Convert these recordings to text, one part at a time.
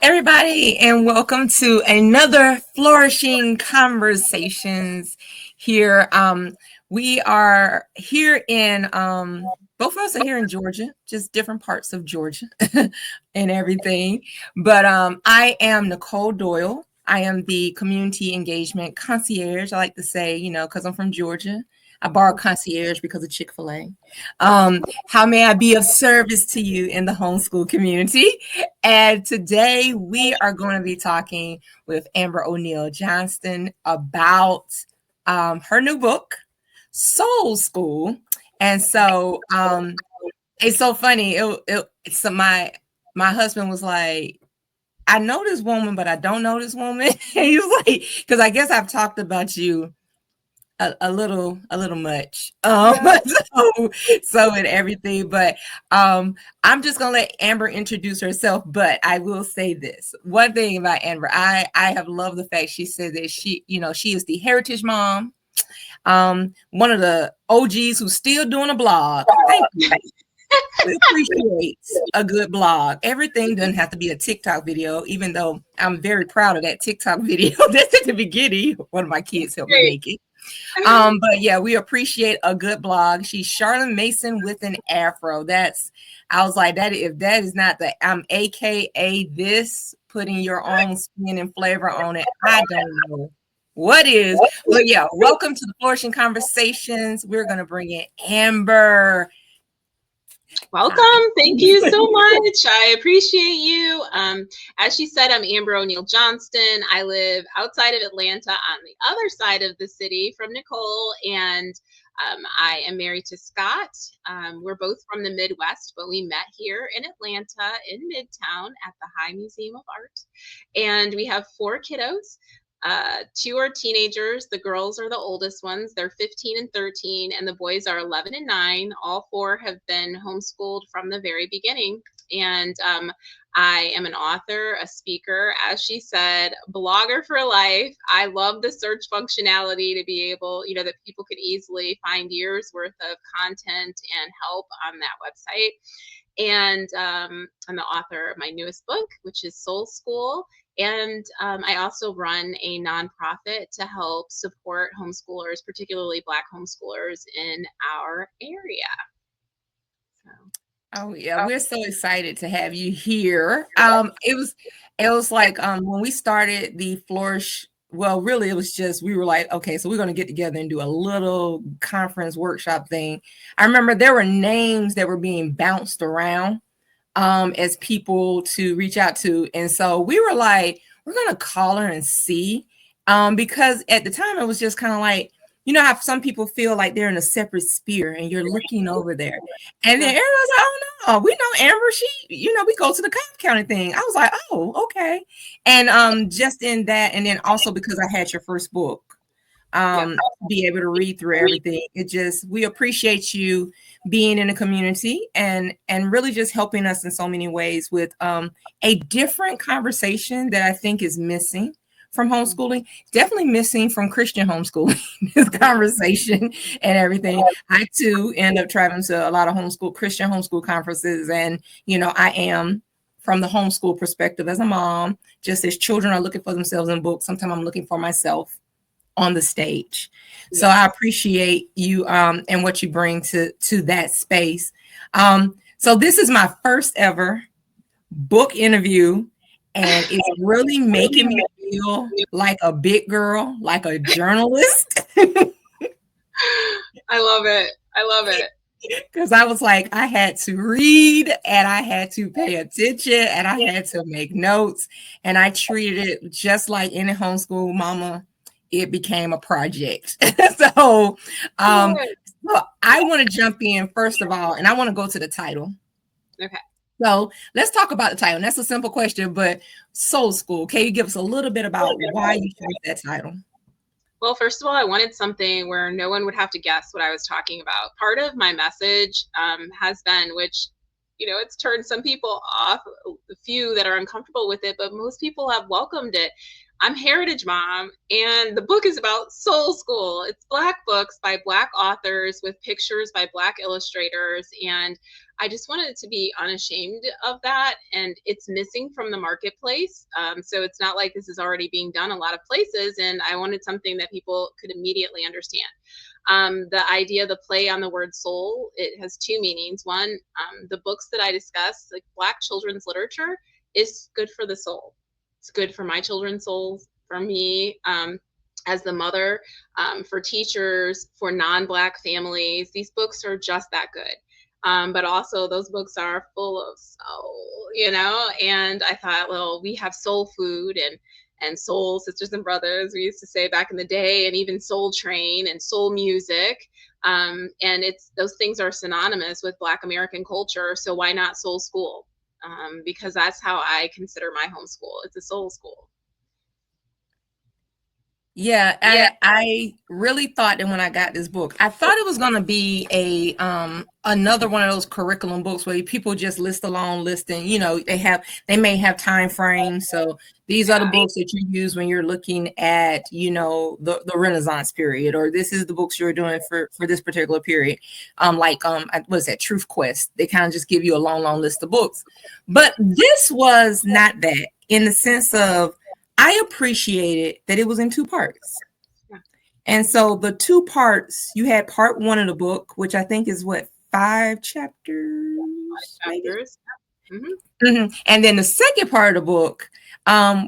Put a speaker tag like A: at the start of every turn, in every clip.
A: everybody, and welcome to another Flourishing Conversations here. We are here in, both of us are here in Georgia, just different parts of Georgia and everything. But I am Nicole Doyle. I am the community engagement concierge. I like to say, because I'm from Georgia. I borrow concierge because of Chick-fil-A. How may I be of service to you in the homeschool community? And today we are going to be talking with Amber O'Neal Johnston about her new book, Soul School. And so it's so funny. So my husband was like, I know this woman, but I don't know this woman. And he was like, because I guess I've talked about you a little much. So and everything. But I'm just gonna let Amber introduce herself. But I will say this one thing about Amber. I have loved the fact she said that she is the heritage mom. One of the OGs who's still doing a blog. Thank you. We appreciate a good blog. Everything doesn't have to be a TikTok video, even though I'm very proud of that TikTok video. That's at the beginning. One of my kids helped me make it. But yeah, we appreciate a good blog. She's Charlotte Mason with an afro. I was like, that if that is not the AKA this, putting your own spin and flavor on it, I don't know what is. But yeah, welcome to the Flourishing Conversations. We're gonna bring in Amber.
B: Welcome. Thank you so much. I appreciate you. As she said, I'm Amber O'Neal Johnston. I live outside of Atlanta on the other side of the city from Nicole, and I am married to Scott. We're both from the Midwest, but we met here in Atlanta in Midtown at the High Museum of Art. And we have 4 kiddos. 2 are teenagers. The girls are the oldest ones. They're 15 and 13, and the boys are 11 and 9. All 4 have been homeschooled from the very beginning. And I am an author, a speaker, as she said, blogger for life. I love the search functionality to be able, that people could easily find years worth of content and help on that website. And I'm the author of my newest book, which is Soul School. And I also run a nonprofit to help support homeschoolers, particularly Black homeschoolers in our area.
A: Oh yeah, we're so excited to have you here. It was like when we started the Flourish. Well, really, it was just we were like, okay, so we're going to get together and do a little conference workshop thing. I remember there were names that were being bounced around as people to reach out to. And so we were like, we're going to call her and see, because at the time it was just kind of like, how some people feel like they're in a separate sphere and you're looking over there. And then everyone's like, oh no, we know Amber. She, we go to the Cobb County thing. I was like, oh, okay. And just in that, and then also because I had your first book, be able to read through everything. We appreciate you being in the community and really just helping us in so many ways with a different conversation that I think is missing from homeschooling, definitely missing from Christian homeschooling, this conversation and everything. I too end up traveling to a lot of Christian homeschool conferences. And, I am from the homeschool perspective as a mom, just as children are looking for themselves in books, sometimes I'm looking for myself on the stage. So I appreciate you and what you bring to that space. So this is my first ever book interview, and it's really making me feel like a big girl, like a journalist.
B: I love it.
A: Because I was like, I had to read and I had to pay attention and I had to make notes, and I treated it just like any homeschool mama. It became a project. So I want to jump in first of all, and I want to go to the title.
B: Okay.
A: So let's talk about the title. And that's a simple question, but Soul School, can you give us a little bit about why you chose that title?
B: Well, first of all, I wanted something where no one would have to guess what I was talking about. Part of my message has been, which, it's turned some people off, a few that are uncomfortable with it, but most people have welcomed it. I'm Heritage Mom, and the book is about Soul School. It's Black books by Black authors with pictures by Black illustrators. And I just wanted to be unashamed of that, and it's missing from the marketplace. So it's not like this is already being done a lot of places, and I wanted something that people could immediately understand. The idea, the play on the word soul, it has two meanings. One, the books that I discuss, like Black children's literature, is good for the soul. It's good for my children's souls, for me, as the mother, for teachers, for non-Black families. These books are just that good. But also those books are full of soul, and I thought, well, we have soul food and soul sisters and brothers, we used to say back in the day, and even Soul Train and soul music. And those things are synonymous with Black American culture. So why not soul school? Because that's how I consider my homeschool. It's a soul school.
A: Yeah, I really thought that when I got this book, I thought it was going to be a another one of those curriculum books where people just list along listing, they may have time frames. So these are the books that you use when you're looking at, the Renaissance period, or this is the books you're doing for this particular period. What is that, Truth Quest? They kind of just give you a long list of books. But this was not that, in the sense of, I appreciated that it was in two parts. And so the two parts, you had part one of the book, which I think is 5 chapters?
B: 5 chapters.
A: And then the second part of the book,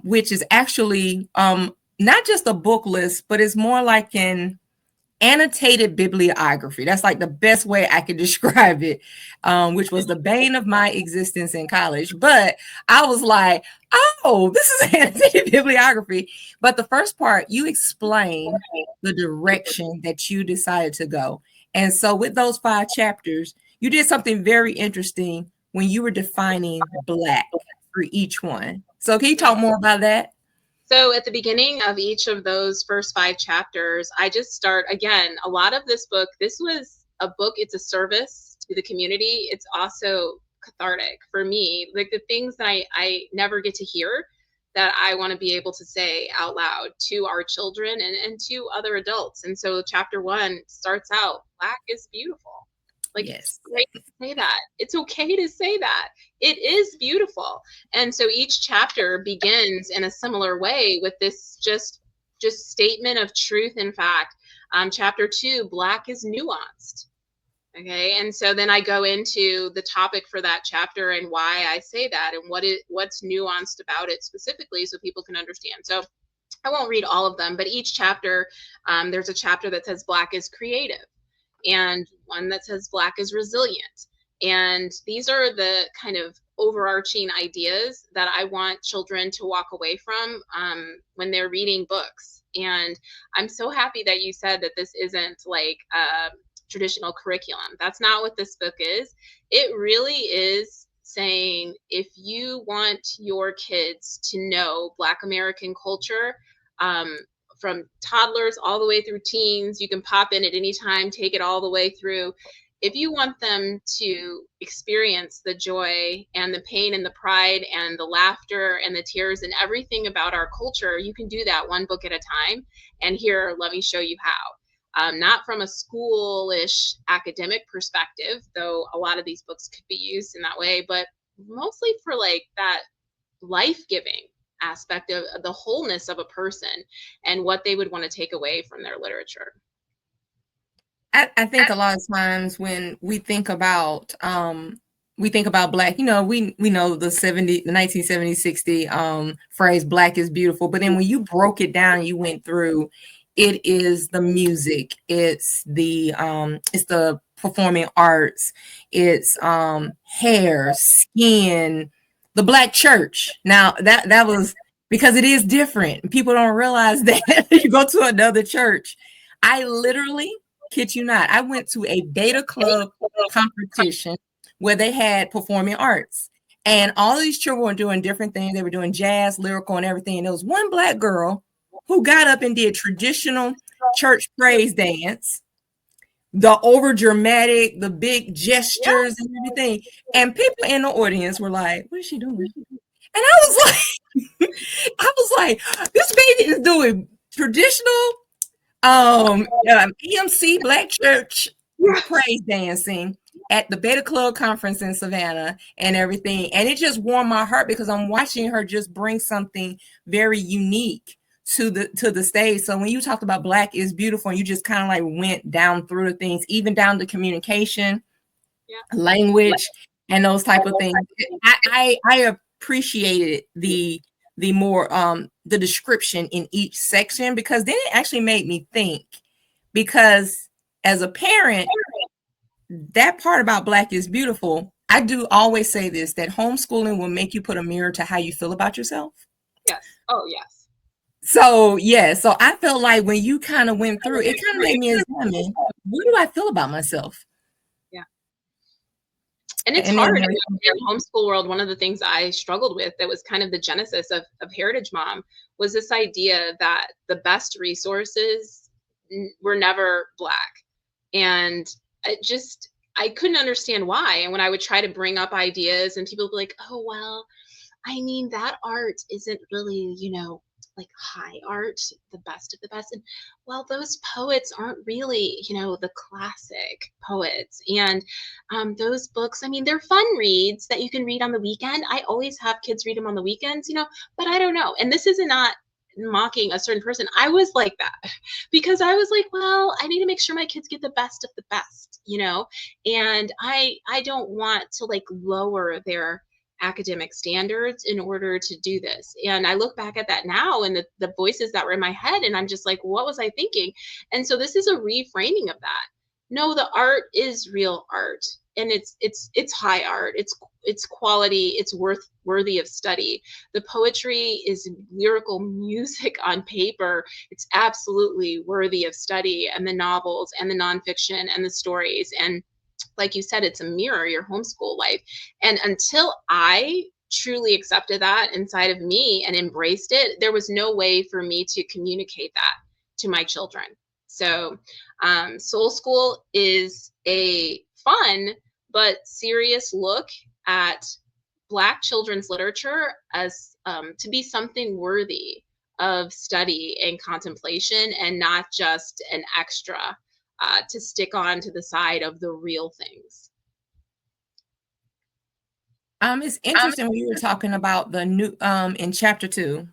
A: which is actually not just a book list, but it's more like an annotated bibliography. That's like the best way I could describe it, which was the bane of my existence in college. But I was like, oh, this is annotated bibliography. But the first part, you explain the direction that you decided to go. And so with those 5 chapters, you did something very interesting when you were defining Black for each one. So can you talk more about that?
B: So at the beginning of each of those first 5 chapters, I just start, again, a lot of this book, this was a book, it's a service to the community. It's also cathartic for me, like the things that I never get to hear that I want to be able to say out loud to our children and to other adults. And so chapter 1 starts out, Black is beautiful. Like, yes. It's great to say that. It's okay to say that. It is beautiful. And so each chapter begins in a similar way with this just statement of truth and fact. Chapter 2, Black is nuanced. Okay, and so then I go into the topic for that chapter and why I say that and what's nuanced about it specifically so people can understand. So I won't read all of them, but each chapter, there's a chapter that says Black is creative, and one that says Black is resilient. And these are the kind of overarching ideas that I want children to walk away from when they're reading books. And I'm so happy that you said that this isn't like traditional curriculum. That's not what this book is. It really is saying, if you want your kids to know Black American culture, from toddlers all the way through teens, you can pop in at any time, take it all the way through. If you want them to experience the joy and the pain and the pride and the laughter and the tears and everything about our culture, you can do that one book at a time. And here, let me show you how. Not from a schoolish academic perspective, though a lot of these books could be used in that way, but mostly for like that life-giving aspect of the wholeness of a person and what they would want to take away from their literature.
A: I think a lot of times when we think about Black, we know the 1970, 60 phrase, Black is beautiful. But then when you broke it down, you went through, it is the music, it's the performing arts, it's hair, skin, the Black church. Now that was because it is different. People don't realize that you go to another church. I literally, kid you not, I went to a Beta Club competition where they had performing arts, and all these children were doing different things. They were doing jazz, lyrical, and everything. And there was one Black girl who got up and did traditional church praise dance, the over dramatic, the big gestures and everything. And people in the audience were like, what is she doing? And I was like, this baby is doing traditional EMC Black church praise dancing at the Beta Club conference in Savannah and everything. And it just warmed my heart because I'm watching her just bring something very unique to the stage. So when you talked about Black is Beautiful, and you just kind of like went down through the things, even down to communication, language, and those type of things. I appreciated the more the description in each section, because then it actually made me think, because as a parent, that part about Black is Beautiful, I do always say this, that homeschooling will make you put a mirror to how you feel about yourself.
B: Yes. Oh, yes.
A: So, yeah. So I felt like when you kind of went through, it kind of made me examine, what do I feel about myself?
B: Yeah. And it's hard in the homeschool world. One of the things I struggled with that was kind of the genesis of Heritage Mom was this idea that the best resources were never Black. And I couldn't understand why. And when I would try to bring up ideas, and people would be like, oh, well, I mean, that art isn't really, like high art, the best of the best. And well, those poets aren't really, the classic poets. And those books, I mean, they're fun reads that you can read on the weekend. I always have kids read them on the weekends, but I don't know. And this is not mocking a certain person. I was like that because I was like, well, I need to make sure my kids get the best of the best, and I don't want to like lower their academic standards in order to do this. And I look back at that now, and the voices that were in my head, and I'm just like, what was I thinking? And so this is a reframing of that. No, the art is real art, and it's high art. It's quality. It's worthy of study. The poetry is lyrical music on paper. It's absolutely worthy of study, and the novels and the nonfiction and the stories. And like you said, it's a mirror, your homeschool life. And until I truly accepted that inside of me and embraced it, there was no way for me to communicate that to my children. So Soul School is a fun but serious look at Black children's literature as to be something worthy of study and contemplation, and not just an extra to stick on to the side of the real things.
A: It's interesting when you were talking about the new in chapter 2,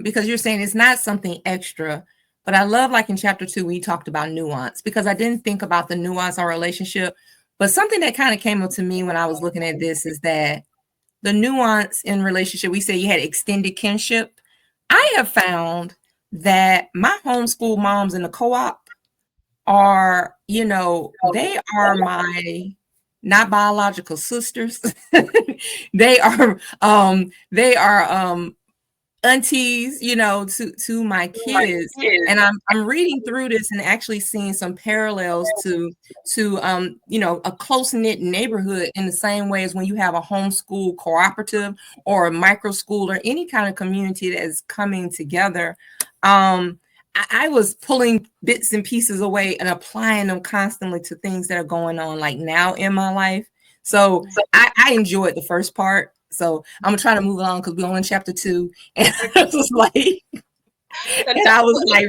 A: because you're saying it's not something extra, but I love, like in chapter 2, we talked about nuance, because I didn't think about the nuance or relationship. But something that kind of came up to me when I was looking at this is that the nuance in relationship, we say you had extended kinship. I have found that my homeschool moms in the co-op are, they are my not biological sisters. they are aunties, to my kids. And I'm reading through this and actually seeing some parallels to a close-knit neighborhood, in the same way as when you have a homeschool cooperative or a micro school or any kind of community that is coming together. I was pulling bits and pieces away and applying them constantly to things that are going on like now in my life. So I enjoyed the first part. So I'm gonna try to move along because we're only in chapter 2, and I was like,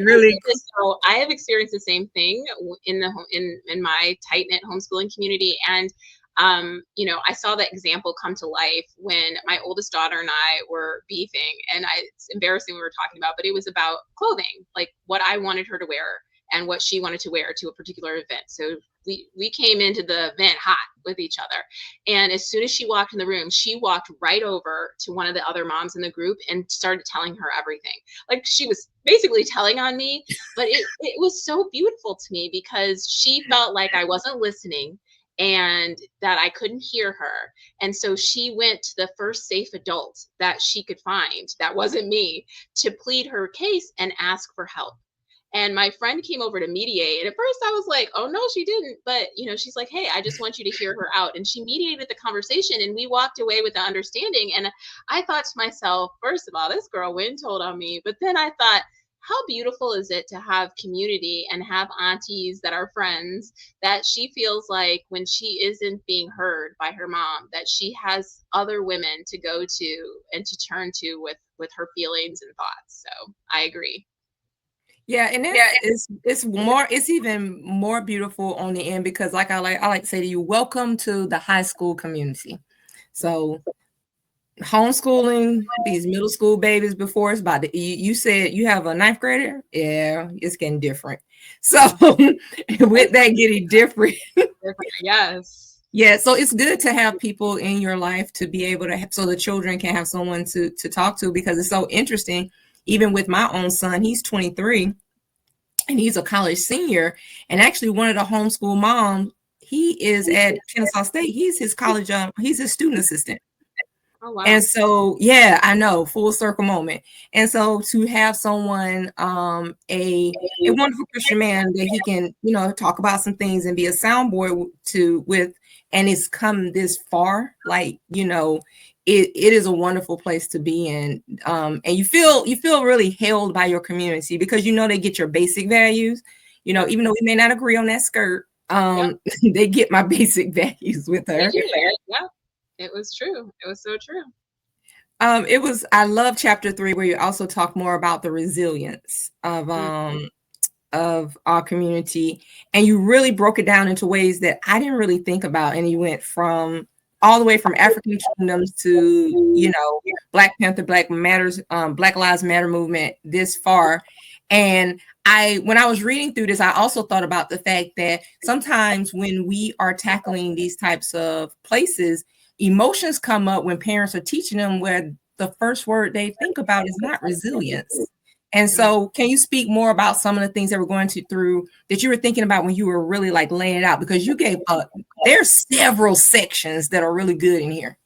A: really.
B: So I have experienced the same thing in my tight knit homeschooling community, and I saw that example come to life when my oldest daughter and I were beefing, and it's embarrassing we were talking about, but it was about clothing, like what I wanted her to wear and what she wanted to wear to a particular event. So we came into the event hot with each other. And as soon as she walked in the room, she walked right over to one of the other moms in the group and started telling her everything. Like, she was basically telling on me, but it was so beautiful to me because she felt like I wasn't listening and that I couldn't hear her. And so she went to the first safe adult that she could find, that wasn't me, to plead her case and ask for help. And my friend came over to mediate. And at first I was like, oh, no, she didn't. But, she's like, hey, I just want you to hear her out. And she mediated the conversation, and we walked away with the understanding. And I thought to myself, first of all, this girl went and told on me. But then I thought, how beautiful is it to have community and have aunties that are friends, that she feels like when she isn't being heard by her mom, that she has other women to go to and to turn to with her feelings and thoughts. So I agree.
A: Yeah, and it's even more beautiful on the end because like I like to say to you, welcome to the high school community. So homeschooling these middle school babies before it's about to, you said you have a ninth grader. Yeah, it's getting different. So with that getting different,
B: Yes.
A: yeah, so it's good to have people in your life to be able to have, so the children can have someone to talk to, because it's so interesting. Even with my own son, he's 23 and he's a college senior, and actually one of the homeschool moms, he is at Kennesaw State. He's his college, he's his student assistant.
B: Oh, wow.
A: And so, yeah, I know, full circle moment. And so to have someone, a wonderful Christian man that he can, talk about some things and be a soundboard with, and it's come this far, like, it is a wonderful place to be in. And you feel really held by your community because they get your basic values, even though we may not agree on that skirt, they get my basic values with her.
B: Yeah. It was true. It was so true.
A: I love chapter 3 where you also talk more about the resilience of our community, and you really broke it down into ways that I didn't really think about. And you went all the way from African kingdoms to, Black Panther, Black Lives Matter movement this far. And when I was reading through this, I also thought about the fact that sometimes when we are tackling these types of places, emotions come up when parents are teaching them, where the first word they think about is not resilience. And so can you speak more about some of the things that we're going through that you were thinking about when you were really like laying it out? Because you gave there's several sections that are really good in here.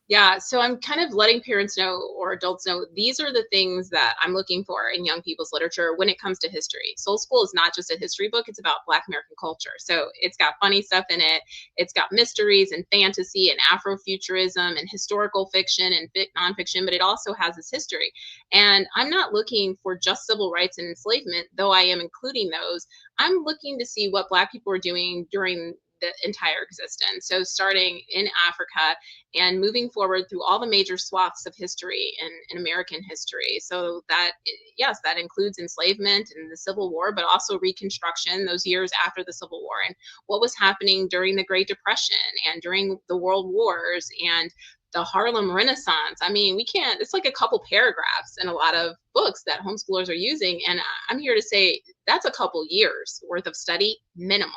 B: Yeah. So I'm kind of letting parents know, or adults know, these are the things that I'm looking for in young people's literature when it comes to history. Soul School is not just a history book. It's about Black American culture. So it's got funny stuff in it. It's got mysteries and fantasy and Afrofuturism and historical fiction and nonfiction, but it also has this history. And I'm not looking for just civil rights and enslavement, though I am including those. I'm looking to see what Black people are doing during the entire existence. So starting in Africa and moving forward through all the major swaths of history in American history. So that, yes, that includes enslavement and the Civil War, but also Reconstruction, those years after the Civil War, and what was happening during the Great Depression and during the World Wars and the Harlem Renaissance. I mean, it's like a couple paragraphs in a lot of books that homeschoolers are using. And I'm here to say that's a couple years worth of study, minimal.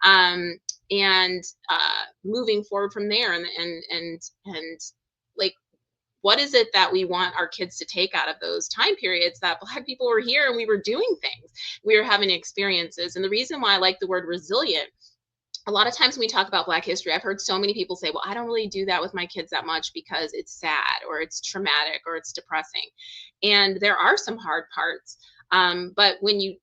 B: And moving forward from there and like, what is it that we want our kids to take out of those time periods that Black people were here and we were doing things, we were having experiences? And the reason why I like the word resilient, a lot of times when we talk about Black history, I've heard so many people say, well, I don't really do that with my kids that much because it's sad or it's traumatic or it's depressing. And there are some hard parts. But when you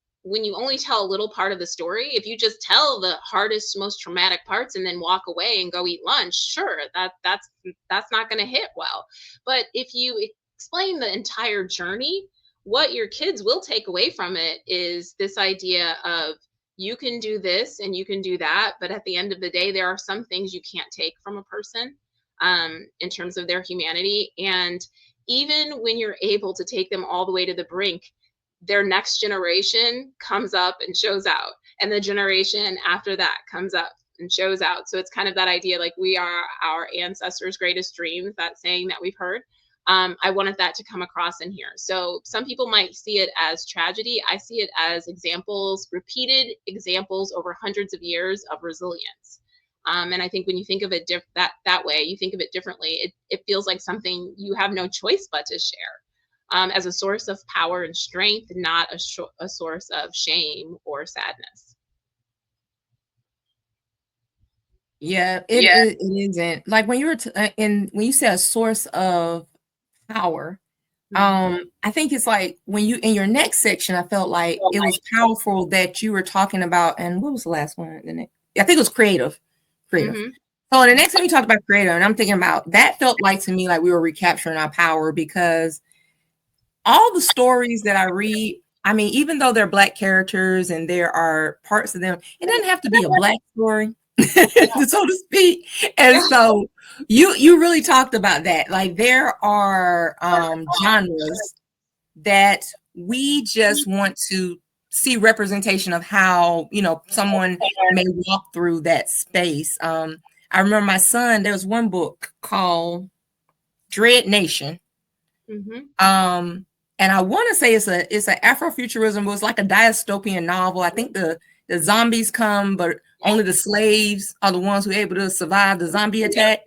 B: only tell a little part of the story, if you just tell the hardest, most traumatic parts and then walk away and go eat lunch, sure, that's not going to hit well. But if you explain the entire journey, what your kids will take away from it is this idea of, you can do this and you can do that, but at the end of the day, there are some things you can't take from a person in terms of their humanity. And even when you're able to take them all the way to the brink, their next generation comes up and shows out, and the generation after that comes up and shows out. So it's kind of that idea, like, we are our ancestors' greatest dreams, that saying that we've heard. I wanted that to come across in here. So some people might see it as tragedy. I see it as examples, repeated examples over hundreds of years of resilience. And I think when you think of it that way, you think of it differently. It feels like something you have no choice but to share as a source of power and strength, not a source of shame or sadness.
A: Yeah, it isn't. Like when you were when you said a source of power, I think it's like when you, in your next section, I felt like it was powerful that you were talking about, and what was the last one? I think it was creative. So in the next time you talked about creative, and I'm thinking about that, felt like to me like we were recapturing our power, because all the stories that I read, I mean, even though they're Black characters and there are parts of them, it doesn't have to be a Black story, so to speak. And so you really talked about that. Like, there are genres that we just want to see representation of how, someone may walk through that space. I remember my son, there was one book called Dread Nation.
B: Mm-hmm.
A: And I want to say it's an Afrofuturism, but it's like a dystopian novel. I think the zombies come, but only the slaves are the ones who are able to survive the zombie attack.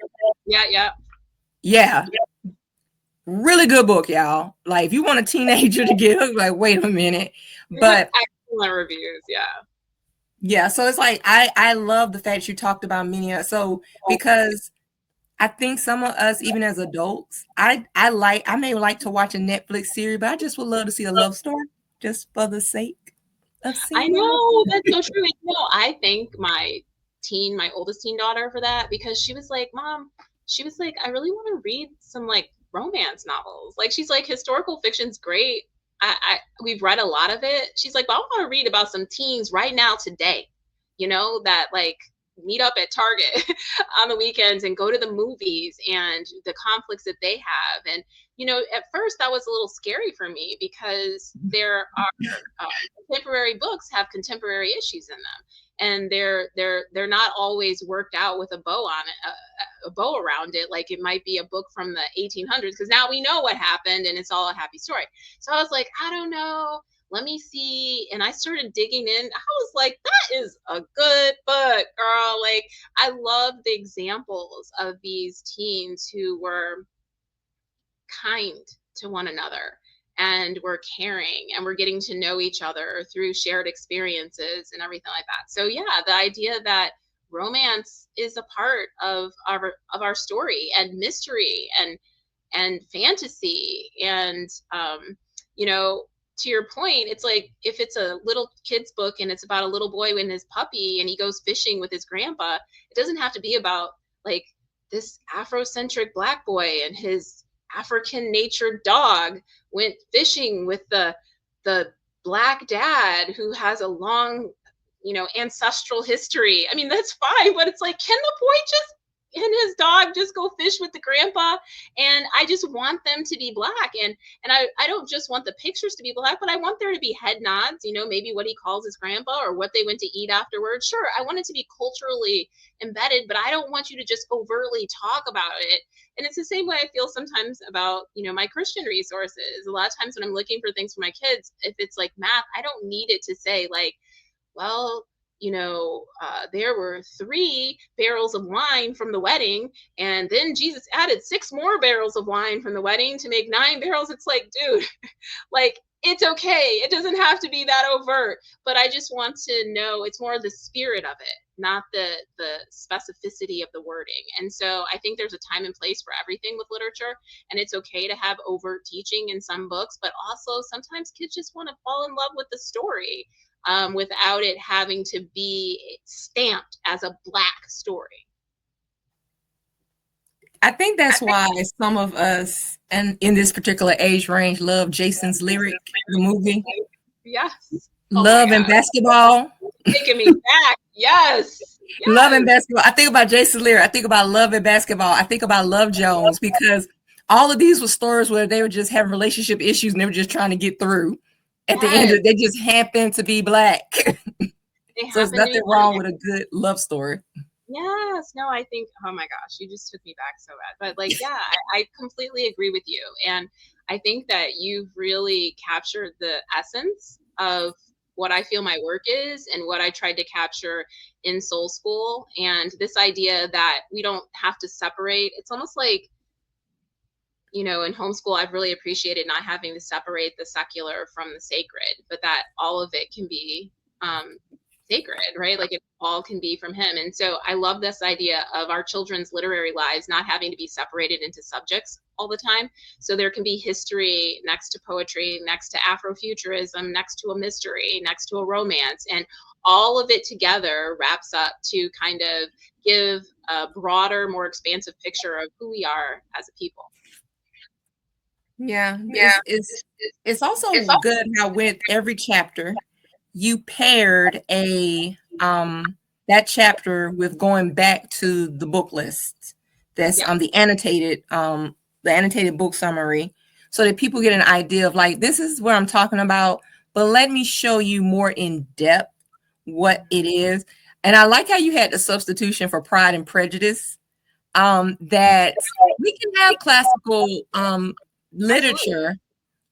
A: Yeah. Really good book, y'all. Like, if you want a teenager to get hooked, like, wait a minute. But
B: excellent reviews,
A: yeah. So it's like I love the fact you talked about many. So because I think some of us, even as adults, I may like to watch a Netflix series, but I just would love to see a love story just for the sake of seeing.
B: I know, that's so true. I thank my oldest teen daughter for that, because she was like, Mom, I really want to read some like romance novels. Like, she's like, historical fiction's great. We've read a lot of it. She's like, but I want to read about some teens right now today, that like meet up at Target on the weekends and go to the movies and the conflicts that they have. And, at first that was a little scary for me, because there are contemporary books have contemporary issues in them. And they're not always worked out with a bow on it, a bow around it. Like, it might be a book from the 1800s, because now we know what happened and it's all a happy story. So I was like, I don't know. Let me see. And I started digging in. I was like, that is a good book, girl. Like, I love the examples of these teens who were kind to one another and were caring and we're getting to know each other through shared experiences and everything like that. So yeah, the idea that romance is a part of our story, and mystery and fantasy, and to your point, it's like, if it's a little kid's book and it's about a little boy and his puppy and he goes fishing with his grandpa, it doesn't have to be about like this Afrocentric Black boy and his African natured dog went fishing with the Black dad who has a long, ancestral history. I mean, that's fine, but it's like, can the boy just and his dog just go fish with the grandpa? And I just want them to be Black. And I don't just want the pictures to be Black, but I want there to be head nods, maybe what he calls his grandpa or what they went to eat afterwards. Sure, I want it to be culturally embedded, but I don't want you to just overtly talk about it. And it's the same way I feel sometimes about, my Christian resources. A lot of times when I'm looking for things for my kids, if it's like math, I don't need it to say like, well, there were 3 barrels of wine from the wedding, and then Jesus added 6 more barrels of wine from the wedding to make 9 barrels. It's like, dude, like, it's okay. It doesn't have to be that overt, but I just want to know it's more the spirit of it, not the specificity of the wording. And so I think there's a time and place for everything with literature, and it's okay to have overt teaching in some books, but also sometimes kids just want to fall in love with the story. Without it having to be stamped as a Black story.
A: I think that's why some of us, and in this particular age range, love Jason's Lyric, the movie.
B: Yes.
A: Love and Basketball.
B: Taking me back. Yes.
A: Love and Basketball. I think about Jason's Lyric. I think about Love and Basketball. I think about Love Jones, because all of these were stories where they were just having relationship issues and they were just trying to get through. At the end, they just happen to be Black. So there's nothing wrong with a good love story.
B: Yes. No, I think, oh my gosh, you just took me back so bad. But like, yeah, I completely agree with you. And I think that you've really captured the essence of what I feel my work is and what I tried to capture in Soul School. And this idea that we don't have to separate. It's almost like, in homeschool, I've really appreciated not having to separate the secular from the sacred, but that all of it can be sacred, right? Like, it all can be from him. And so I love this idea of our children's literary lives not having to be separated into subjects all the time. So there can be history next to poetry, next to Afrofuturism, next to a mystery, next to a romance, and all of it together wraps up to kind of give a broader, more expansive picture of who we are as a people.
A: Yeah. It's also good how with every chapter you paired that chapter with going back to the book list that's the annotated book summary. so that people get an idea of like, this is what I'm talking about, but let me show you more in depth what it is. And I like how you had the substitution for Pride and Prejudice, that we can have classical literature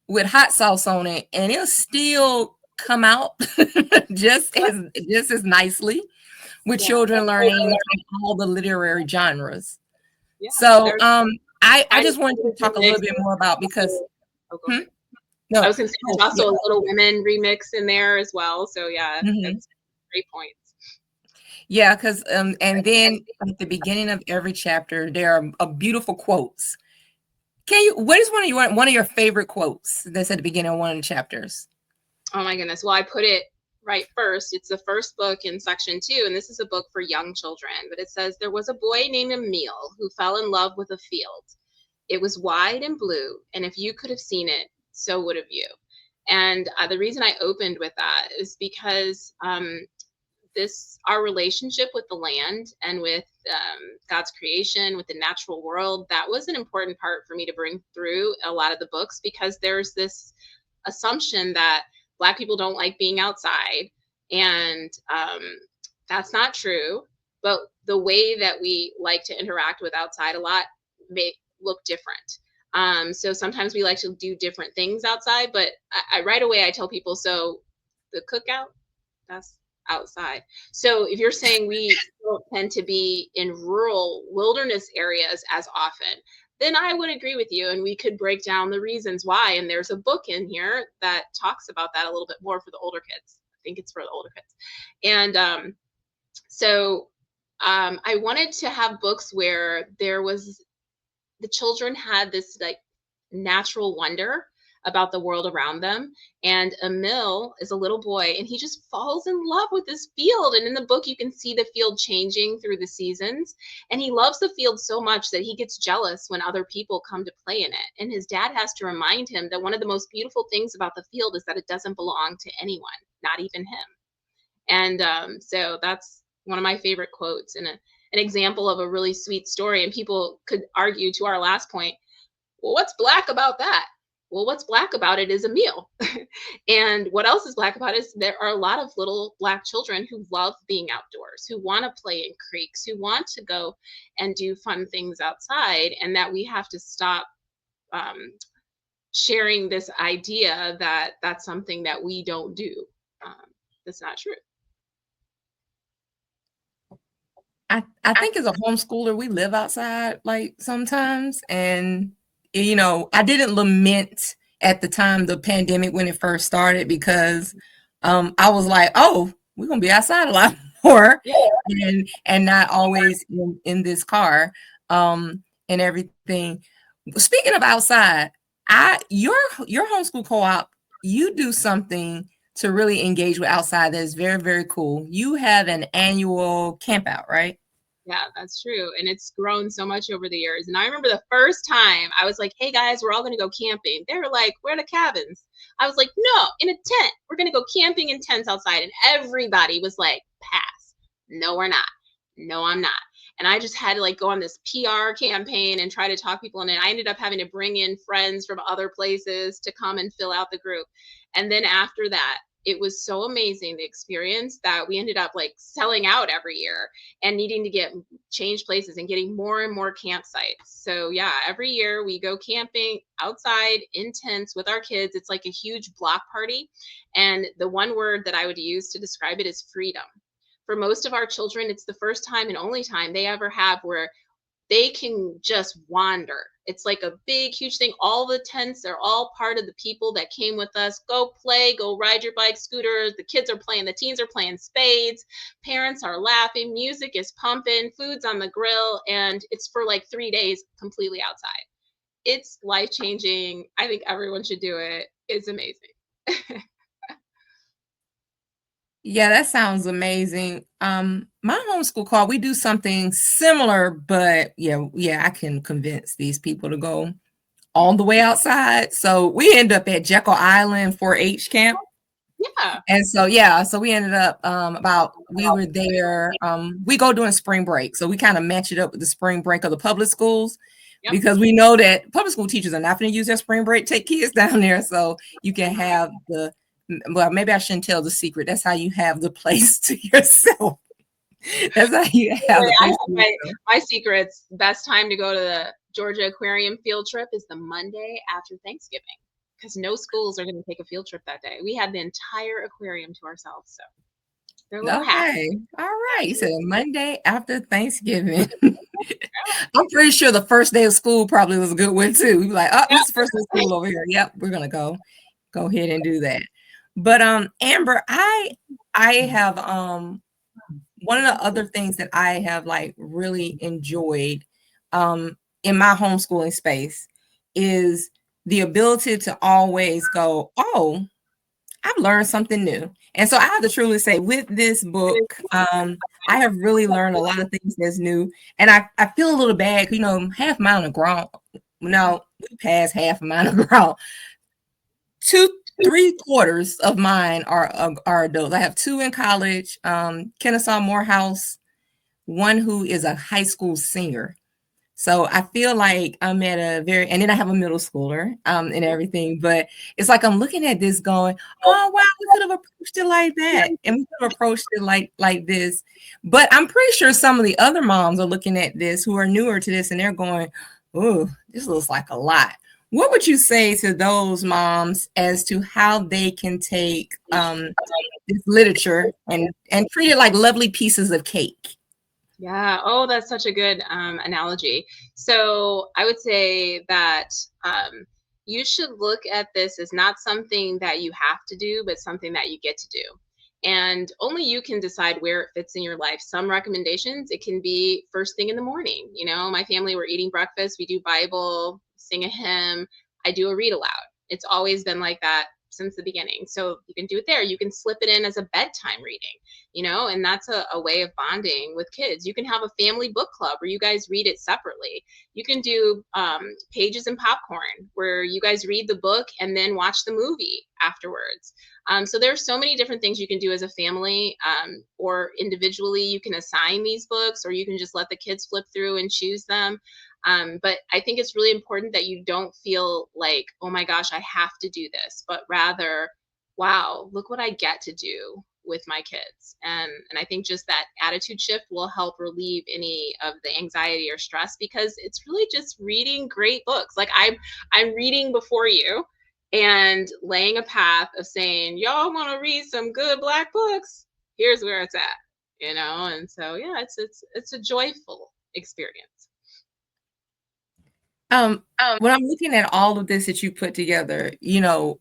A: with hot sauce on it, and it'll still come out just as nicely with children learning all the literary genres.
B: Yeah.
A: So I just wanted to talk a little bit more about, because
B: I was going to say there's also a Little Women remix in there as well. So yeah, that's great points.
A: Yeah, because and then at the beginning of every chapter, there are beautiful quotes. What is one of your favorite quotes that's at the beginning of one of the chapters?
B: Oh my goodness. Well, I put it right first. It's the first book in section 2, and this is a book for young children. But it says, there was a boy named Emil who fell in love with a field. It was wide and blue, and if you could have seen it, so would have you. And the reason I opened with that is because our relationship with the land and with God's creation, with the natural world, that was an important part for me to bring through a lot of the books, because there's this assumption that Black people don't like being outside, and that's not true. But the way that we like to interact with outside a lot may look different. So sometimes we like to do different things outside, but I right away I tell people, so the cookout, that's outside. So if you're saying we don't tend to be in rural wilderness areas as often, then I would agree with you, and we could break down the reasons why. And there's a book in here that talks about that a little bit more for the older kids. I think it's for the older kids. And so I wanted to have books where the children had this like natural wonder about the world around them. And Emil is a little boy, and he just falls in love with this field. And in the book, you can see the field changing through the seasons. And he loves the field so much that he gets jealous when other people come to play in it. And his dad has to remind him that one of the most beautiful things about the field is that it doesn't belong to anyone, not even him. And so that's one of my favorite quotes, and an example of a really sweet story. And people could argue, to our last point, well, what's Black about that? Well, what's Black about it is Emil. And what else is Black about it is there are a lot of little Black children who love being outdoors, who want to play in creeks, who want to go and do fun things outside, and that we have to stop sharing this idea that that's something that we don't do. That's not true.
A: I think as a homeschooler, we live outside like sometimes, and I didn't lament at the time the pandemic when it first started, because I was like, oh, we're gonna be outside a lot more, and not always in this car, and everything. Speaking of outside, your homeschool co-op, you do something to really engage with outside that is very, very cool. You have an annual camp out, right?
B: Yeah, that's true. And it's grown so much over the years. And I remember the first time I was like, hey guys, we're all going to go camping. They were like, where are the cabins? I was like, no, in a tent. We're going to go camping in tents outside. And everybody was like, pass. No, we're not. No, I'm not. And I just had to like go on this PR campaign and try to talk people. And then I ended up having to bring in friends from other places to come and fill out the group. And then after that, it was so amazing, the experience, that we ended up like selling out every year and needing to change places and getting more and more campsites. So yeah, every year we go camping outside in tents with our kids. It's like a huge block party. And the one word that I would use to describe it is freedom. For most of our children, it's the first time and only time they ever have where they can just wander. It's like a big, huge thing. All the tents are all part of the people that came with us. Go play, go ride your bike, scooters. The kids are playing, the teens are playing spades. Parents are laughing, music is pumping, food's on the grill, and it's for like 3 days completely outside. It's life-changing. I think everyone should do it. It's amazing.
A: Yeah, that sounds amazing. My homeschool call, we do something similar, but yeah, I can convince these people to go all the way outside. So we end up at Jekyll Island 4-H camp.
B: Yeah.
A: And so we ended up we were there. We go during spring break, so we kind of match it up with the spring break of the public schools.
B: Yep.
A: because we know that public school teachers are not going to use their spring break, take kids down there. So you can have well, maybe I shouldn't tell the secret. That's how you have the place to yourself. That's how you have the place to yourself.
B: My secrets, best time to go to the Georgia Aquarium field trip is the Monday after Thanksgiving, because no schools are going to take a field trip that day. We had the entire aquarium to ourselves. So they're a little happy.
A: All right. So Monday after Thanksgiving. I'm pretty sure the first day of school probably was a good one too. You're like, oh, this is the first day of school over here. Yep, we're gonna go ahead and do that. But Amber, I have one of the other things that I have like really enjoyed in my homeschooling space is the ability to always go, oh, I've learned something new. And so I have to truly say, with this book, I have really learned a lot of things that's new. And I feel a little bad, you know, half mine are grown. No, we passed half of mine are grown. 3/4 of mine are adults. I have 2 in college, Kennesaw Morehouse, one who is a high school senior. So I feel like I'm at a and then I have a middle schooler and everything, but it's like I'm looking at this going, oh, wow, we could have approached it like that. And we could have approached it like this. But I'm pretty sure some of the other moms are looking at this who are newer to this and they're going, oh, this looks like a lot. What would you say to those moms as to how they can take this literature and treat it like lovely pieces of cake?
B: Yeah. Oh, that's such a good analogy. So I would say that you should look at this as not something that you have to do, but something that you get to do. And only you can decide where it fits in your life. Some recommendations, it can be first thing in the morning. You know, my family, we're eating breakfast, we do Bible, sing a hymn, I do a read aloud. It's always been like that since the beginning. So you can do it there. You can slip it in as a bedtime reading, you know, and that's a way of bonding with kids. You can have a family book club where you guys read it separately. You can do pages and popcorn where you guys read the book and then watch the movie afterwards. So there's so many different things you can do as a family or individually. You can assign these books or you can just let the kids flip through and choose them. But I think it's really important that you don't feel like, oh my gosh, I have to do this, but rather, wow, look what I get to do with my kids. And I think just that attitude shift will help relieve any of the anxiety or stress, because it's really just reading great books. Like I'm reading before you and laying a path of saying, y'all want to read some good Black books? Here's where it's at, you know? And so, yeah, it's a joyful experience.
A: When I'm looking at all of this that you put together, you know,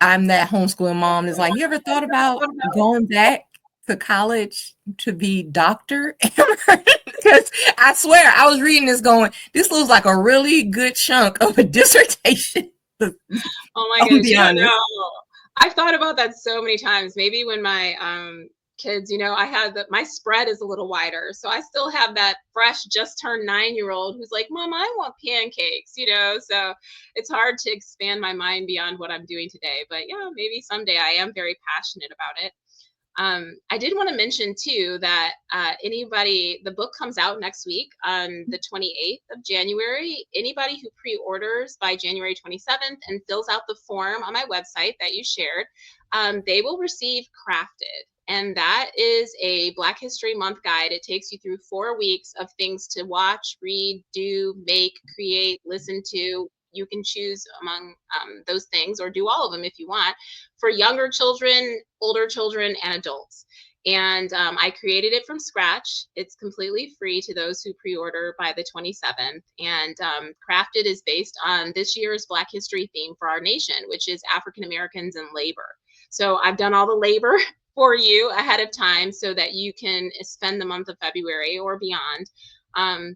A: I'm that homeschooling mom is like, you ever thought about going back to college to be doctor? Because I swear I was reading this going, this looks like a really good chunk of a dissertation.
B: Oh my goodness. Yeah, no. I've thought about that so many times. Maybe when my kids, you know, I had my spread is a little wider. So I still have that fresh, just turned 9-year-old who's like, Mom, I want pancakes, you know? So it's hard to expand my mind beyond what I'm doing today. But yeah, maybe someday. I am very passionate about it. I did want to mention too that the book comes out next week on the 28th of January. Anybody who pre-orders by January 27th and fills out the form on my website that you shared, they will receive Crafted. And that is a Black History Month guide. It takes you through 4 weeks of things to watch, read, do, make, create, listen to. You can choose among those things or do all of them if you want, for younger children, older children, and adults. And I created it from scratch. It's completely free to those who pre-order by the 27th. And Crafted is based on this year's Black History theme for our nation, which is African Americans and labor. So I've done all the labor for you ahead of time so that you can spend the month of February or beyond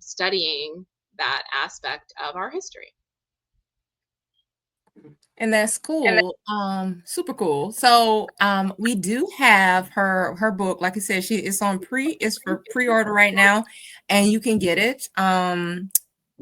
B: studying that aspect of our history.
A: And that's cool. Super cool. So we do have her book. Like I said, it's for pre-order right now, and you can get it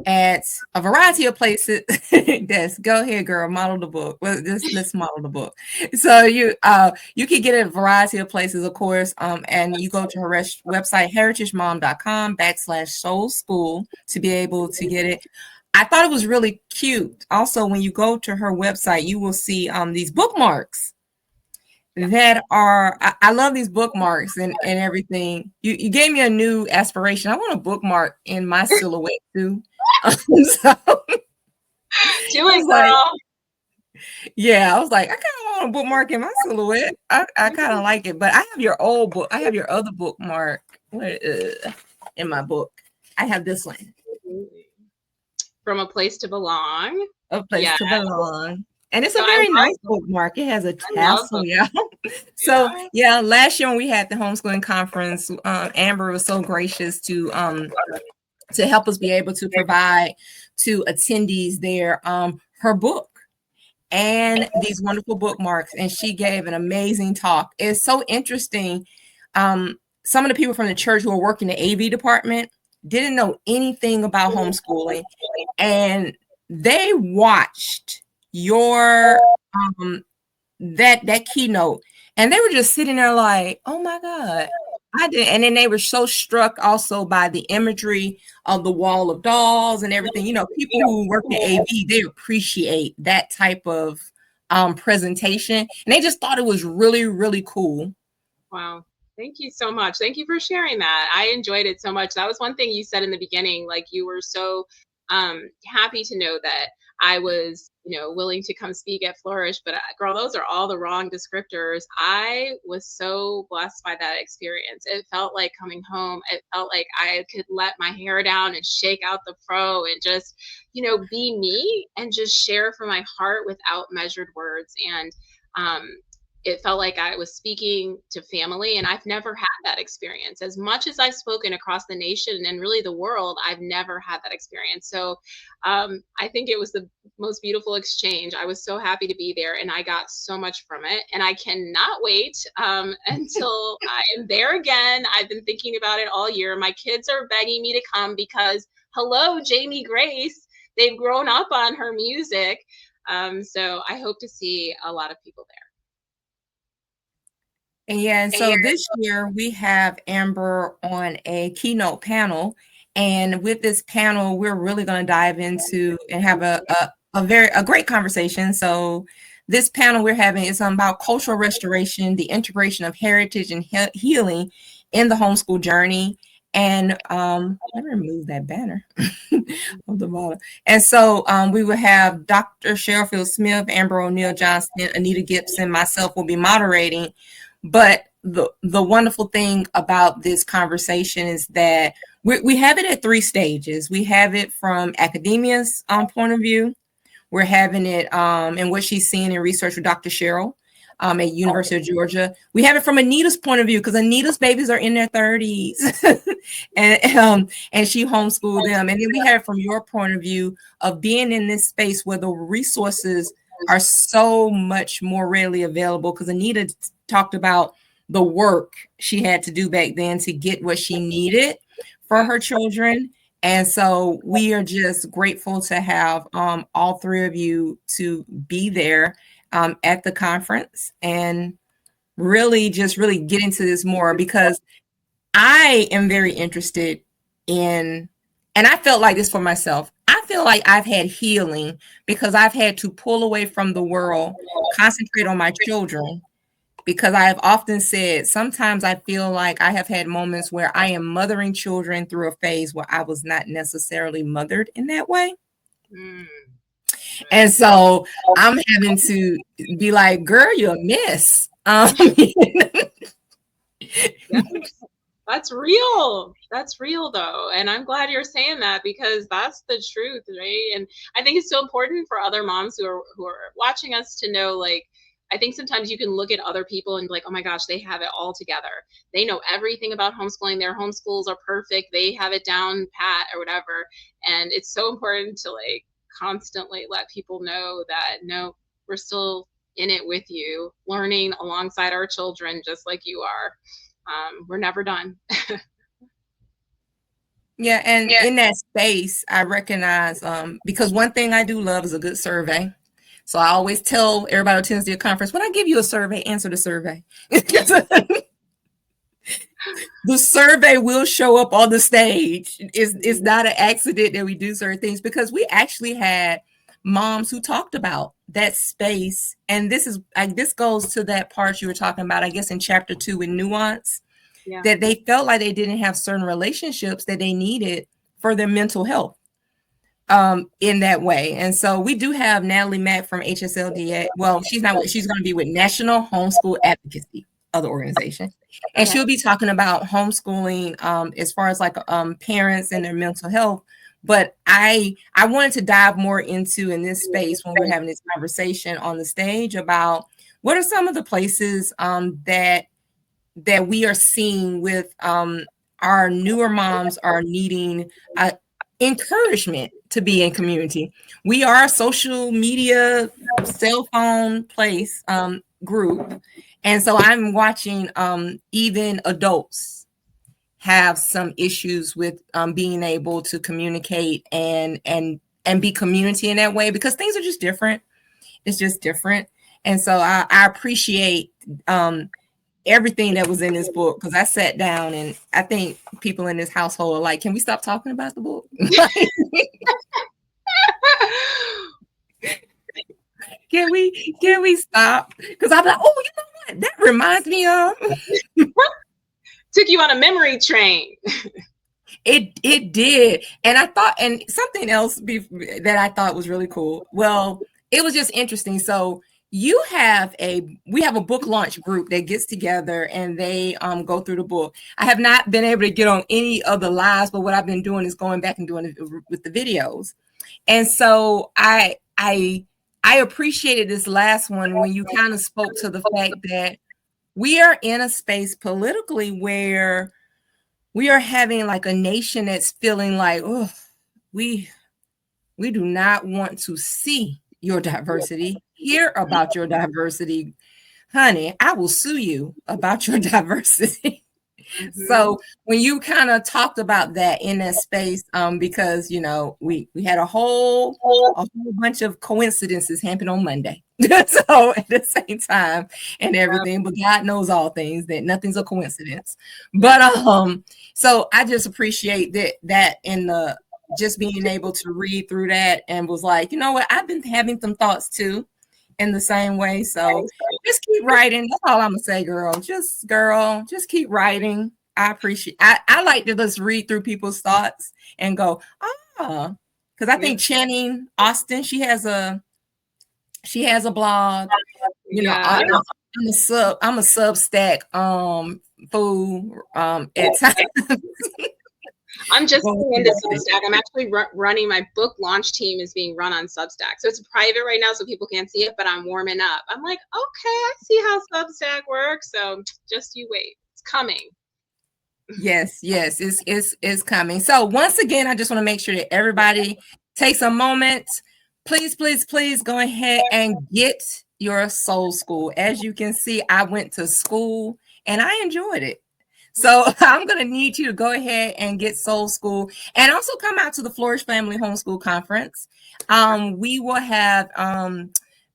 A: at a variety of places. Yes, go ahead, girl, model the book. Let's model the book. So you can get it at a variety of places, of course. And you go to her website, heritagemom.com/soul school to be able to get it. I thought it was really cute. Also, when you go to her website, you will see these bookmarks that are, I love these bookmarks and everything. You gave me a new aspiration. I want a bookmark in my silhouette too. So,
B: Do it, girl.
A: yeah, I was like, I kind of want a bookmark in my silhouette. I kind of like it, but I have your old book. I have your other bookmark in my book. I have this one.
B: From a Place to Belong.
A: A Place to Belong. And it's a very nice bookmark. It has a tassel, yeah. So, yeah, last year when we had the homeschooling conference, Amber was so gracious to help us be able to provide to attendees her book and these wonderful bookmarks. And she gave an amazing talk. It's so interesting. Some of the people from the church who are working the AV department didn't know anything about homeschooling, and they watched your that keynote, and they were just sitting there like, oh my God, I did. And then they were so struck also by the imagery of the wall of dolls and everything. You know, people who work in AV, they appreciate that type of presentation, and they just thought it was really, really cool.
B: Wow. Thank you so much. Thank you for sharing that. I enjoyed it so much. That was one thing you said in the beginning, like you were so happy to know that I was, willing to come speak at Flourish, but girl, those are all the wrong descriptors. I was so blessed by that experience. It felt like coming home. It felt like I could let my hair down and shake out the fro and just, be me and just share from my heart without measured words. And it felt like I was speaking to family, and I've never had that experience. As much as I've spoken across the nation and really the world, I've never had that experience. So I think it was the most beautiful exchange. I was so happy to be there, and I got so much from it. And I cannot wait until I am there again. I've been thinking about it all year. My kids are begging me to come because, hello, Jamie Grace. They've grown up on her music. So I hope to see a lot of people there.
A: And so this year we have Amber on a keynote panel, and with this panel, we're really going to dive into and have a great conversation. So this panel we're having is about cultural restoration, the integration of heritage and healing in the homeschool journey. And let me remove that banner of the bottom. And so we will have Dr. Cheryl Smith, Amber O'Neal Johnston, Anita Gibson, myself will be moderating. But the wonderful thing about this conversation is that we have it at 3 stages. We have it from academia's point of view. We're having it in what she's seeing in research with Dr. Cheryl at University of Georgia. We have it from Anita's point of view because Anita's babies are in their 30s and she homeschooled them. And then we have it from your point of view of being in this space where the resources are so much more readily available, because Anita talked about the work she had to do back then to get what she needed for her children. And so we are just grateful to have all 3 of you to be there at the conference and really get into this more, because I am very interested in, and I felt like this for myself. I feel like I've had healing because I've had to pull away from the world, concentrate on my children, because I have often said sometimes I feel like I have had moments where I am mothering children through a phase where I was not necessarily mothered in that way. And so I'm having to be like, girl, you're a miss.
B: That's real. That's real though. And I'm glad you're saying that, because that's the truth, right? And I think it's so important for other moms who are watching us to know, like, I think sometimes you can look at other people and be like, oh my gosh, they have it all together. They know everything about homeschooling. Their homeschools are perfect. They have it down pat or whatever. And it's so important to like constantly let people know that, no, we're still in it with you, learning alongside our children, just like you are. We're never done.
A: Yeah, and in that space, I recognize, because one thing I do love is a good survey. So I always tell everybody who attends the conference, when I give you a survey, answer the survey. The survey will show up on the stage. It's not an accident that we do certain things, because we actually had moms who talked about that space. And this goes to that part you were talking about, I guess, in chapter 2 in nuance, that they felt like they didn't have certain relationships that they needed for their mental health in that way. And so we do have Natalie Mack from HSLDA. Well, she's going to be with National Homeschool Advocacy, other organization. And she'll be talking about homeschooling as far as like parents and their mental health. But I wanted to dive more into in this space when we're having this conversation on the stage about what are some of the places that we are seeing with our newer moms are needing encouragement to be in community. We are a social media, cell phone place group. And so I'm watching even adults have some issues with being able to communicate and be community in that way, because things are just different. It's just different. And so I appreciate everything that was in this book, because I sat down and I think people in this household are like, can we stop talking about the book? Can we stop? Because I'm like, oh, you know what? That reminds me of.
B: Took you on a memory train.
A: It did. And I thought, and something else that I thought was really cool. Well, it was just interesting. So we have a book launch group that gets together and they go through the book. I have not been able to get on any of the lives, but what I've been doing is going back and doing it with the videos. And so I appreciated this last one when you kind of spoke to the fact that we are in a space politically where we are having like a nation that's feeling like, oh, we do not want to see your diversity, hear about your diversity. Honey, I will sue you about your diversity. Mm-hmm. So when you kind of talked about that in that space, because, you know, we had a whole bunch of coincidences happen on Monday. So at the same time and everything, but God knows all things, that nothing's a coincidence. But so I just appreciate that in the just being able to read through that and was like, you know what, I've been having some thoughts too in the same way. So just keep writing. That's all I'm gonna say, girl. Just keep writing. I appreciate I like to just read through people's thoughts and go, because I think Channing Austin, she has a blog. You know, I'm a Substack fool at times.
B: I'm just into Substack. I'm actually running my book launch team is being run on Substack. So it's private right now, so people can't see it, but I'm warming up. I'm like, okay, I see how Substack works. So just you wait. It's coming.
A: Yes, it's coming. So once again, I just want to make sure that everybody takes a moment. Please go ahead and get your soul school. As you can see, I went to school and I enjoyed it. So I'm going to need you to go ahead and get Soul School and also come out to the Flourish Family Homeschool Conference. We will have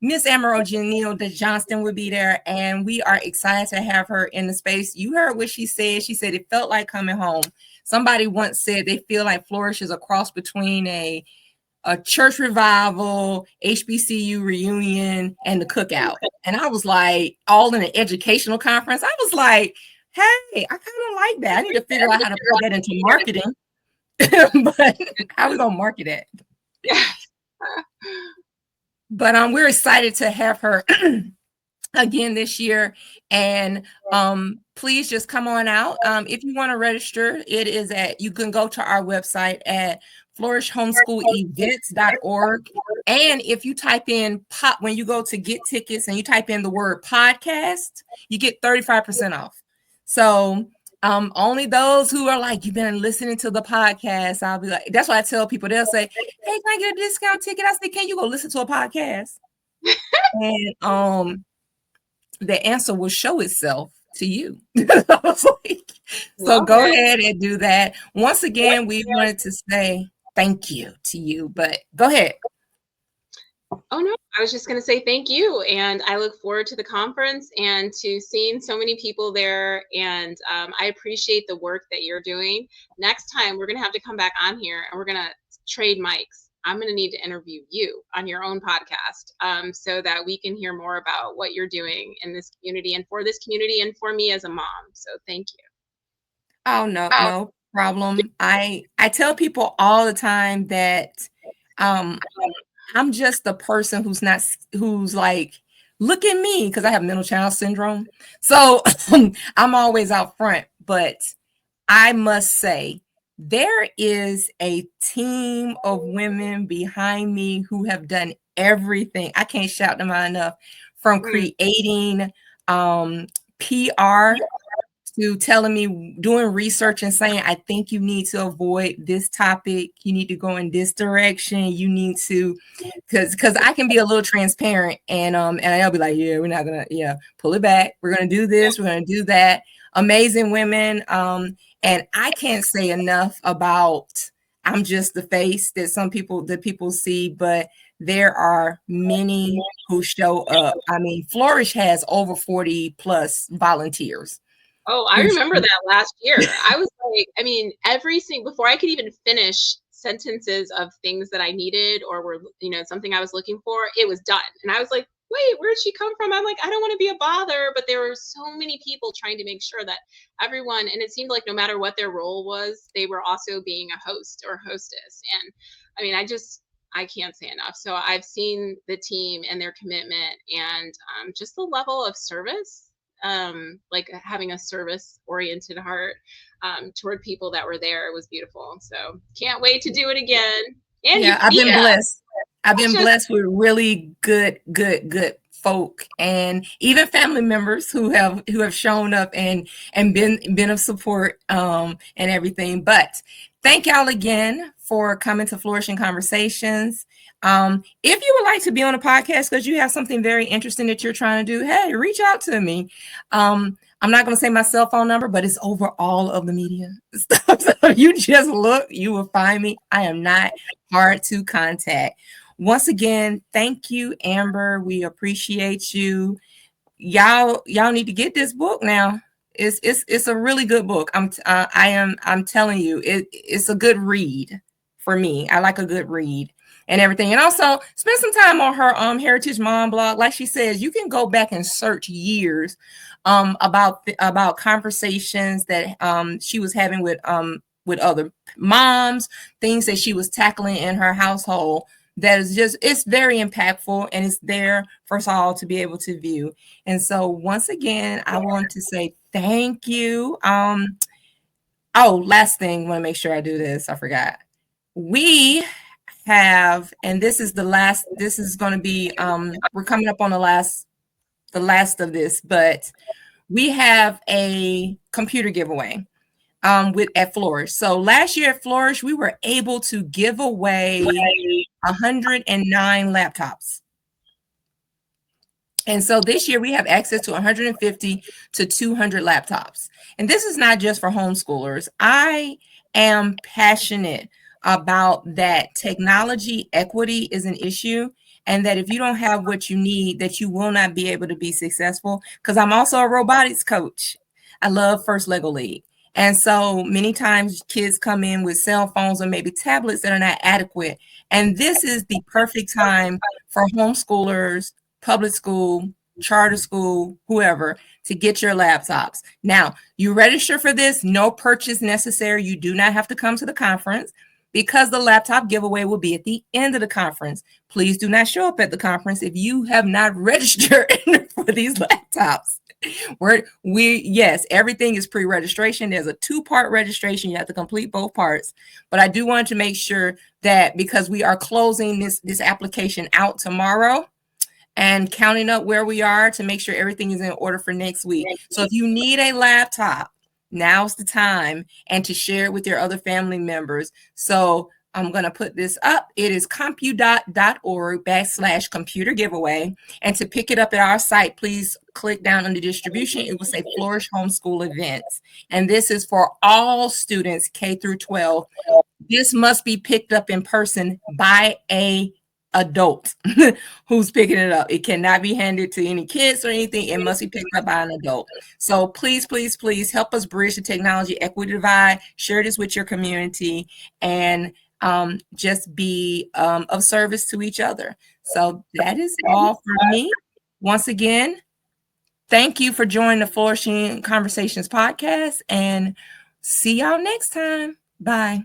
A: Miss Amber O'Neal Johnston will be there, and we are excited to have her in the space. You heard what she said. She said it felt like coming home. Somebody once said they feel like Flourish is a cross between a church revival, HBCU reunion, and the cookout. And I was like, all in an educational conference. I was like, hey, I kind of like that. I need to figure out how to put that into marketing. But how we gonna market it? But we're excited to have her again this year. And please just come on out. If you want to register, you can go to our website at flourishhomeschoolevents.org. And if you type in when you go to get tickets and you type in the word podcast, you get 35% off. So only those who are like, you've been listening to the podcast, I'll be like, that's why I tell people, they'll say, hey, can I get a discount ticket? I say, can you go listen to a podcast? And the answer will show itself to you. So go ahead and do that. Once again, we wanted to say thank you to you, but go ahead.
B: Oh, no, I was just going to say thank you. And I look forward to the conference and to seeing so many people there. And I appreciate the work that you're doing. Next time, we're going to have to come back on here and we're going to trade mics. I'm going to need to interview you on your own podcast so that we can hear more about what you're doing in this community and for this community and for me as a mom. So thank you.
A: Oh, no problem. I tell people all the time that um I'm just the person who's like, look at me, because I have mental child syndrome. So I'm always out front. But I must say, there is a team of women behind me who have done everything. I can't shout them out enough, from creating PR to telling me, doing research and saying, I think you need to avoid this topic. You need to go in this direction. You need to, because I can be a little transparent, and I'll be like, yeah, we're not gonna, pull it back. We're gonna do this. We're gonna do that. Amazing women. And I can't say enough about, I'm just the face that people see, but there are many who show up. I mean, Flourish has over 40 plus volunteers.
B: Oh, I remember that last year. I was like, I mean, before I could even finish sentences of things that I needed or were, something I was looking for, it was done. And I was like, wait, where'd she come from? I'm like, I don't want to be a bother. But there were so many people trying to make sure that everyone, and it seemed like no matter what their role was, they were also being a host or hostess. And I mean, I can't say enough. So I've seen the team and their commitment and just the level of service, like having a service oriented heart toward people that were there. It was beautiful. So can't wait to do it again. And
A: I've been blessed. I've been blessed with really good folk, and even family members who have shown up and been of support and everything. But thank y'all again for coming to Flourishing Conversations. If you would like to be on a podcast because you have something very interesting that you're trying to do, hey, reach out to me. I'm not going to say my cell phone number, but it's over all of the media stuff. So if you just look, you will find me. I am not hard to contact. Once again, thank you, Amber. We appreciate you. Y'all need to get this book now. It's a really good book. I'm telling you, it's a good read for me. I like a good read and everything. And also spend some time on her Heritage Mom blog. Like she says, you can go back and search years about conversations that she was having with other moms, things that she was tackling in her household. That is just, it's very impactful, and it's there for us all to be able to view. And so once again, I want to say thank you. Last thing, I want to make sure I do this. I forgot. We have, and this is going to be, we're coming up on the last of this, but we have a computer giveaway at Flourish. So last year at Flourish, we were able to give away 109 laptops. And so this year we have access to 150 to 200 laptops. And this is not just for homeschoolers. I am passionate about that technology equity is an issue, and that if you don't have what you need, that you will not be able to be successful. Because I'm also a robotics coach. I love First Lego League. And so many times kids come in with cell phones or maybe tablets that are not adequate. And this is the perfect time for homeschoolers, public school, charter school, whoever, to get your laptops. Now, you register for this, no purchase necessary. You do not have to come to the conference, because the laptop giveaway will be at the end of the conference. Please do not show up at the conference if you have not registered for these laptops. Yes, everything is pre-registration. There's a 2-part registration. You have to complete both parts. But I do want to make sure that, because we are closing this application out tomorrow and counting up where we are to make sure everything is in order for next week. So if you need a laptop, now's the time, and to share it with your other family members. So I'm going to put this up. It is compudot.org/computer giveaway. And to pick it up at our site, please click down under distribution. It will say Flourish Homeschool Events. And this is for all students K through 12. This must be picked up in person by a adult who's picking it up. It cannot be handed to any kids or anything. It must be picked up by an adult. So please, please, please help us bridge the technology equity divide. Share this with your community and just be of service to each other. So that is all for me. Once again, thank you for joining the Flourishing Conversations podcast, and see y'all next time. Bye.